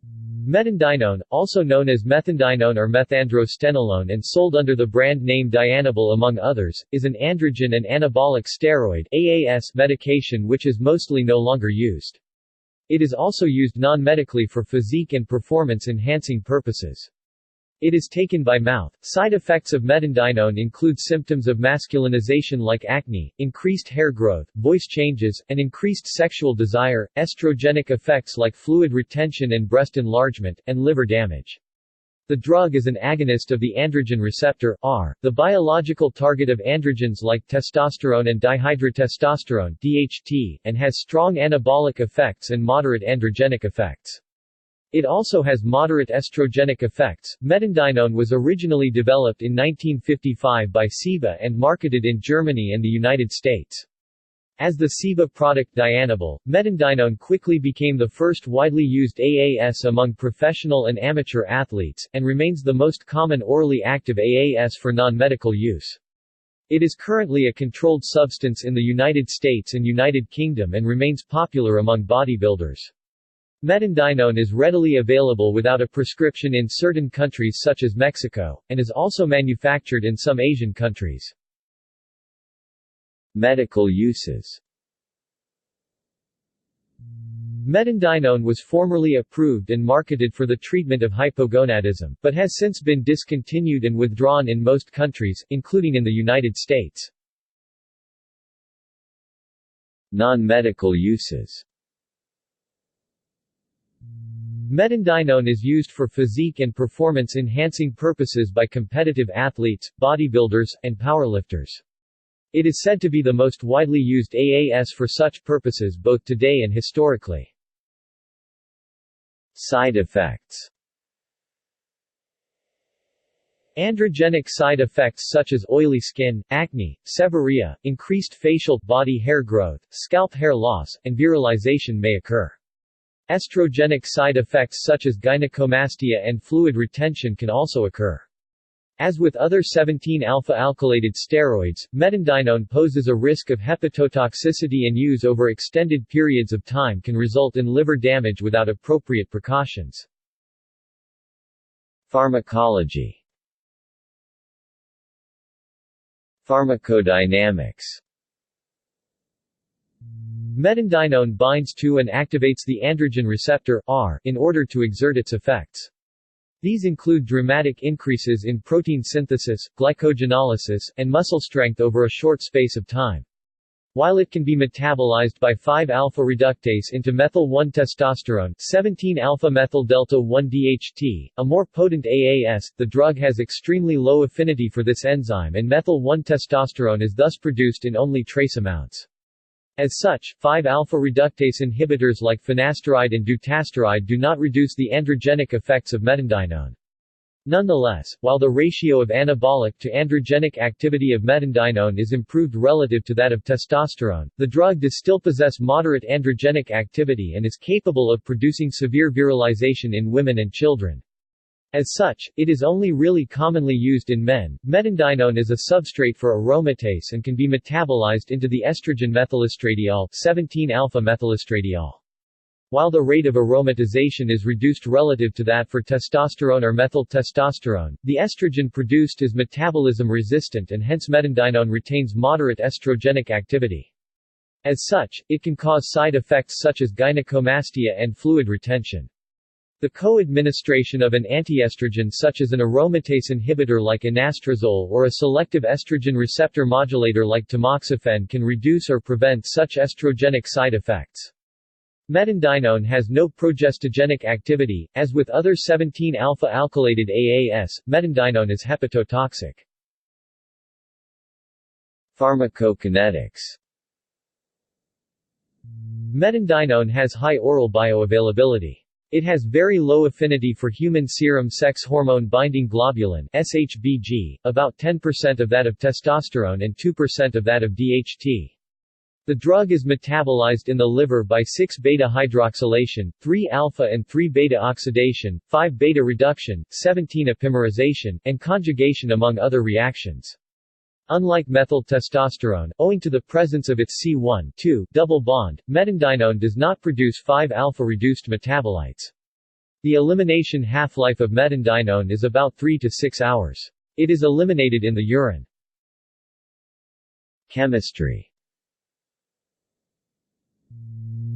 Metandienone, also known as methandienone or methandrostenolone and sold under the brand name Dianabol among others, is an androgen and anabolic steroid (AAS) medication which is mostly no longer used. It is also used non-medically for physique and performance-enhancing purposes. It is taken by mouth. Side effects of metandienone include symptoms of masculinization like acne, increased hair growth, voice changes, and increased sexual desire, estrogenic effects like fluid retention and breast enlargement, and liver damage. The drug is an agonist of the androgen receptor, the biological target of androgens like testosterone and dihydrotestosterone (DHT), and has strong anabolic effects and moderate androgenic effects. It also has moderate estrogenic effects. Metandienone was originally developed in 1955 by Ciba and marketed in Germany and the United States. As the Ciba product Dianabol, metandienone quickly became the first widely used AAS among professional and amateur athletes, and remains the most common orally active AAS for non-medical use. It is currently a controlled substance in the United States and United Kingdom and remains popular among bodybuilders. Metandienone is readily available without a prescription in certain countries such as Mexico, and is also manufactured in some Asian countries. Medical uses. Metandienone was formerly approved and marketed for the treatment of hypogonadism, but has since been discontinued and withdrawn in most countries, including in the United States. Non-medical uses. Metandienone is used for physique and performance-enhancing purposes by competitive athletes, bodybuilders, and powerlifters. It is said to be the most widely used AAS for such purposes both today and historically. Side effects. Androgenic side effects such as oily skin, acne, seborrhea, increased facial, body hair growth, scalp hair loss, and virilization may occur. Estrogenic side effects such as gynecomastia and fluid retention can also occur. As with other 17-alpha-alkylated steroids, metandienone poses a risk of hepatotoxicity, and use over extended periods of time can result in liver damage without appropriate precautions. Pharmacology. Pharmacodynamics. Metandienone binds to and activates the androgen receptor, in order to exert its effects. These include dramatic increases in protein synthesis, glycogenolysis, and muscle strength over a short space of time. While it can be metabolized by 5-alpha reductase into methyl-1-testosterone, 17-alpha-methyl-delta-1-DHT, a more potent AAS, the drug has extremely low affinity for this enzyme, and methyl-1-testosterone is thus produced in only trace amounts. As such, 5-alpha reductase inhibitors like finasteride and dutasteride do not reduce the androgenic effects of metandienone. Nonetheless, while the ratio of anabolic to androgenic activity of metandienone is improved relative to that of testosterone, the drug does still possess moderate androgenic activity and is capable of producing severe virilization in women and children. As such, it is only really commonly used in men. Metandienone is a substrate for aromatase and can be metabolized into the estrogen methylestradiol, 17-alpha-methylestradiol. While the rate of aromatization is reduced relative to that for testosterone or methyltestosterone, the estrogen produced is metabolism resistant, and hence metandienone retains moderate estrogenic activity. As such, it can cause side effects such as gynecomastia and fluid retention. The co-administration of an antiestrogen such as an aromatase inhibitor like anastrozole or a selective estrogen receptor modulator like tamoxifen can reduce or prevent such estrogenic side effects. Metandienone has no progestogenic activity. As with other 17-alpha-alkylated AAS, metandienone is hepatotoxic. Pharmacokinetics. Metandienone has high oral bioavailability. It has very low affinity for human serum sex hormone binding globulin (SHBG), about 10% of that of testosterone and 2% of that of DHT. The drug is metabolized in the liver by 6-beta-hydroxylation, 3-alpha and 3-beta oxidation, 5-beta reduction, 17-epimerization, and conjugation among other reactions. Unlike methyltestosterone, owing to the presence of its C1,2 double bond, metandienone does not produce 5-alpha reduced metabolites. The elimination half-life of metandienone is about 3 to 6 hours. It is eliminated in the urine. Chemistry.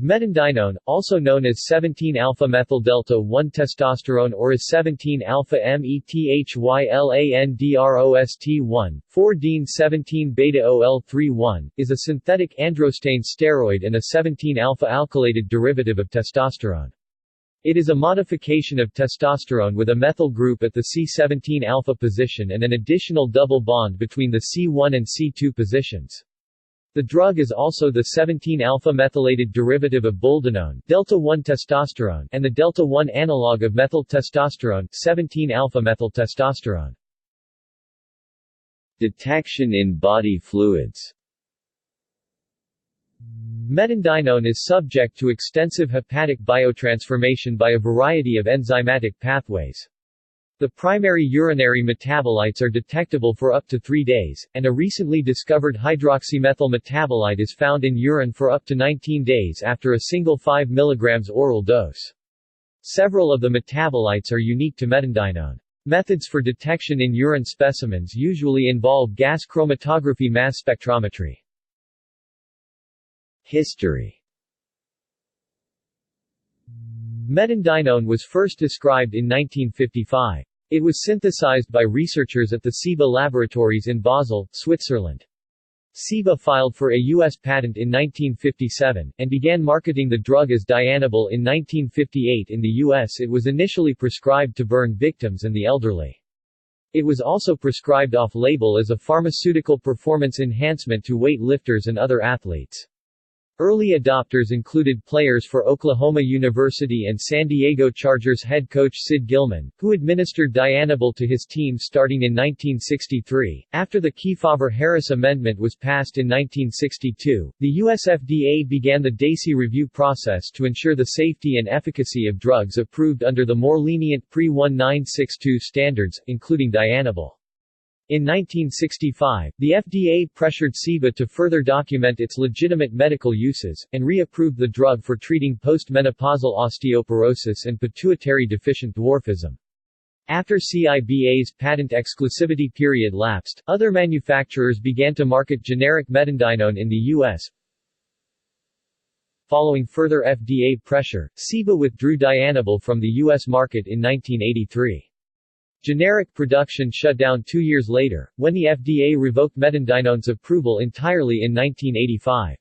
Metandienone, also known as 17-alpha-methyl-delta-1-testosterone or as 17-alpha-methylandrost1, 4-dene-17-beta-OL-31, is a synthetic androstane steroid and a 17-alpha-alkylated derivative of testosterone. It is a modification of testosterone with a methyl group at the C17-alpha position and an additional double bond between the C1 and C2 positions. The drug is also the 17-alpha-methylated derivative of boldenone, delta-1-testosterone, and the delta-1 analog of methyl testosterone, 17-alpha-methyltestosterone. Detection in body fluids. Metandienone is subject to extensive hepatic biotransformation by a variety of enzymatic pathways. The primary urinary metabolites are detectable for up to 3 days, and a recently discovered hydroxymethyl metabolite is found in urine for up to 19 days after a single 5 mg oral dose. Several of the metabolites are unique to metandienone. Methods for detection in urine specimens usually involve gas chromatography mass spectrometry. History. Metandienone was first described in 1955. It was synthesized by researchers at the Ciba laboratories in Basel, Switzerland. Ciba filed for a U.S. patent in 1957, and began marketing the drug as Dianabol in 1958 in the U.S. It was initially prescribed to burn victims and the elderly. It was also prescribed off-label as a pharmaceutical performance enhancement to weight lifters and other athletes. Early adopters included players for Oklahoma University and San Diego Chargers head coach Sid Gilman, who administered Dianabol to his team starting in 1963. After the Kefauver-Harris Amendment was passed in 1962, the U.S. FDA began the DACY review process to ensure the safety and efficacy of drugs approved under the more lenient pre-1962 standards, including Dianabol. In 1965, the FDA pressured Ciba to further document its legitimate medical uses, and reapproved the drug for treating postmenopausal osteoporosis and pituitary-deficient dwarfism. After CIBA's patent exclusivity period lapsed, other manufacturers began to market generic metandienone in the U.S. Following further FDA pressure, Ciba withdrew Dianabol from the U.S. market in 1983. Generic production shut down 2 years later, when the FDA revoked metandienone's approval entirely in 1985.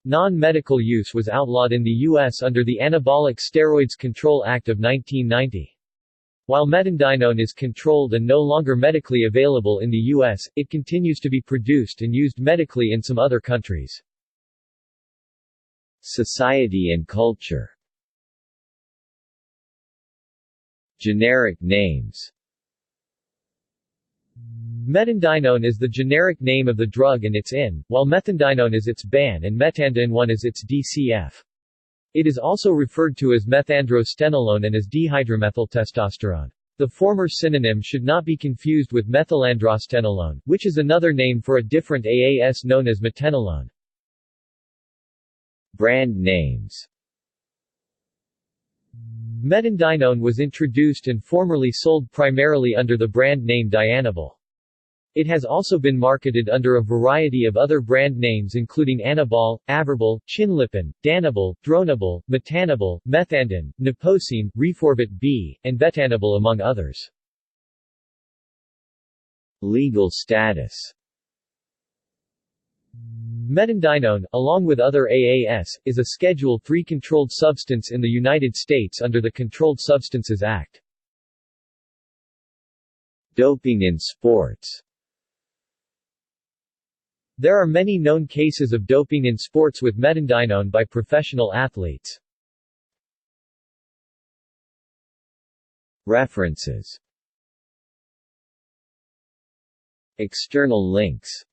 Non-medical use was outlawed in the U.S. under the Anabolic Steroids Control Act of 1990. While metandienone is controlled and no longer medically available in the U.S., it continues to be produced and used medically in some other countries. Society and culture. Generic names. Metandienone is the generic name of the drug and its IN, while methandienone is its BAN and metandienone is its DCF. It is also referred to as methandrostenolone and as dihydromethyltestosterone. The former synonym should not be confused with methylandrostenolone, which is another name for a different AAS known as metenolone. Brand names. Metandienone was introduced and formerly sold primarily under the brand name Dianabol. It has also been marketed under a variety of other brand names including Anabol, Averbol, Chinlipin, Danabol, Dronabol, Metanabol, Methandin, Naposine, Reforvit B, and Vetanabol among others. Legal status. Metandienone, along with other AAS, is a Schedule III controlled substance in the United States under the Controlled Substances Act. Doping in sports. There are many known cases of doping in sports with metandienone by professional athletes. References. External links.